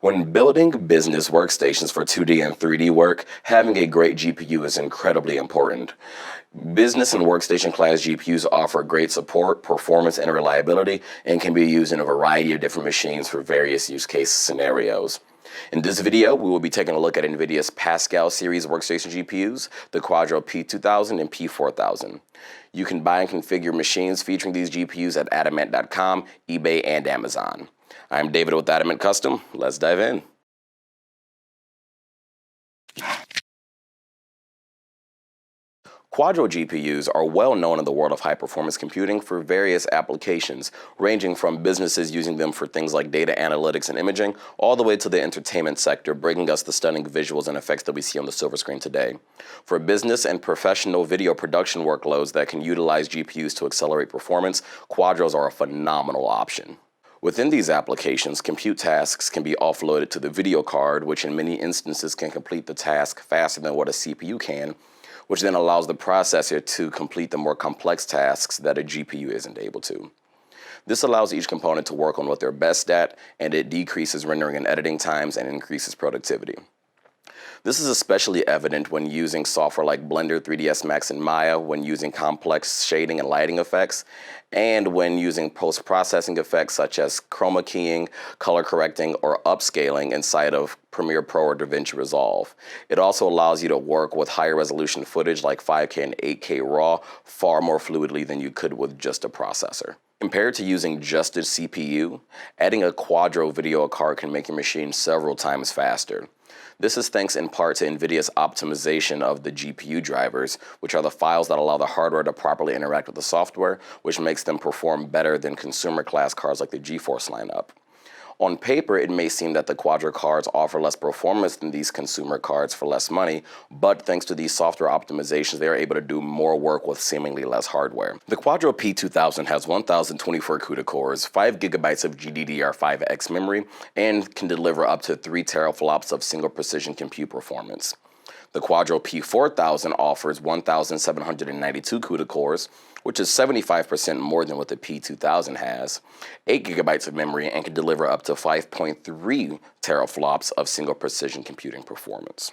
When building business workstations for 2D and 3D work, having a great GPU is incredibly important. Business and workstation class GPUs offer great support, performance, and reliability, and can be used in a variety of different machines for various use case scenarios. In this video, we will be taking a look at Nvidia's Pascal series workstation GPUs, the Quadro P2000 and P4000. You can buy and configure machines featuring these GPUs at Adamant.com, eBay, and Amazon. I'm David with Adamant Custom. Let's dive in. Quadro GPUs are well known in the world of high-performance computing for various applications, ranging from businesses using them for things like data analytics and imaging, all the way to the entertainment sector, bringing us the stunning visuals and effects that we see on the silver screen today. For business and professional video production workloads that can utilize GPUs to accelerate performance, Quadros are a phenomenal option. Within these applications, compute tasks can be offloaded to the video card, which in many instances can complete the task faster than what a CPU can, which then allows the processor to complete the more complex tasks that a GPU isn't able to. This allows each component to work on what they're best at, and it decreases rendering and editing times and increases productivity. This is especially evident when using software like Blender, 3ds Max, and Maya, when using complex shading and lighting effects, and when using post-processing effects such as chroma keying, color correcting, or upscaling inside of Premiere Pro or DaVinci Resolve. It also allows you to work with higher resolution footage like 5K and 8K RAW far more fluidly than you could with just a processor. Compared to using just a CPU, adding a Quadro video card can make your machine several times faster. This is thanks in part to Nvidia's optimization of the GPU drivers, which are the files that allow the hardware to properly interact with the software, which makes them perform better than consumer class cards like the GeForce lineup. On paper, it may seem that the Quadro cards offer less performance than these consumer cards for less money, but thanks to these software optimizations, they are able to do more work with seemingly less hardware. The Quadro P2000 has 1,024 CUDA cores, 5 GB of GDDR5X memory, and can deliver up to 3 teraflops of single precision compute performance. The Quadro P4000 offers 1,792 CUDA cores, which is 75% more than what the P2000 has, 8 GB of memory, and can deliver up to 5.3 teraflops of single precision computing performance.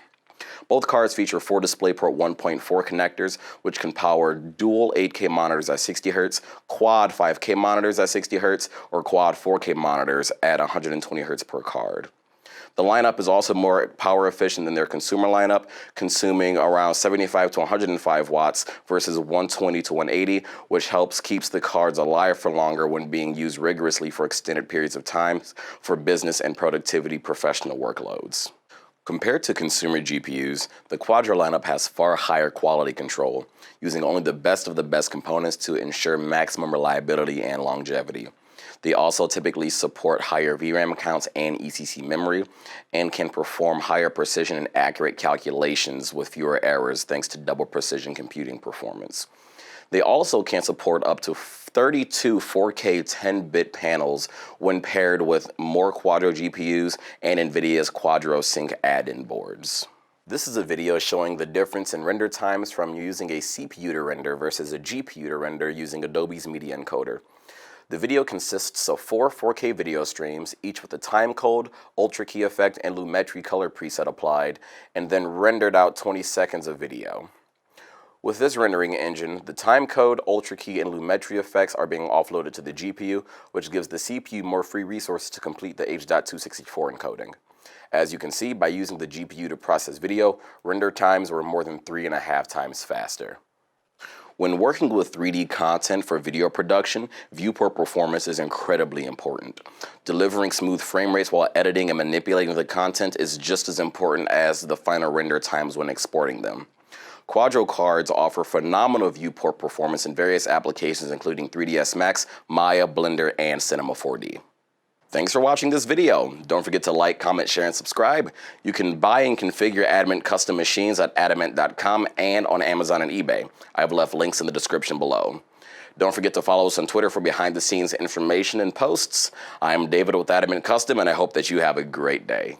Both cards feature 4 DisplayPort 1.4 connectors, which can power dual 8K monitors at 60 Hz, quad 5K monitors at 60 Hz, or quad 4K monitors at 120 Hz per card. The lineup is also more power efficient than their consumer lineup, consuming around 75 to 105 watts versus 120 to 180, which keeps the cards alive for longer when being used rigorously for extended periods of time for business and productivity professional workloads. Compared to consumer GPUs, the Quadro lineup has far higher quality control, using only the best of the best components to ensure maximum reliability and longevity. They also typically support higher VRAM counts and ECC memory, and can perform higher precision and accurate calculations with fewer errors thanks to double precision computing performance. They also can support up to 32 4K 10-bit panels when paired with more Quadro GPUs and Nvidia's Quadro Sync add-in boards. This is a video showing the difference in render times from using a CPU to render versus a GPU to render using Adobe's Media Encoder. The video consists of 4 4K video streams, each with a timecode, ultra key effect, and Lumetri color preset applied, and then rendered out 20 seconds of video. With this rendering engine, the timecode, ultra key, and Lumetri effects are being offloaded to the GPU, which gives the CPU more free resources to complete the H.264 encoding. As you can see, by using the GPU to process video, render times were more than 3.5 times faster. When working with 3D content for video production, viewport performance is incredibly important. Delivering smooth frame rates while editing and manipulating the content is just as important as the final render times when exporting them. Quadro cards offer phenomenal viewport performance in various applications including 3ds Max, Maya, Blender, and Cinema 4D. Thanks for watching this video. Don't forget to like, comment, share, and subscribe. You can buy and configure Adamant Custom machines at Adamant.com and on Amazon and eBay. I've left links in the description below. Don't forget to follow us on Twitter for behind-the-scenes information and posts. I'm David with Adamant Custom, and I hope that you have a great day.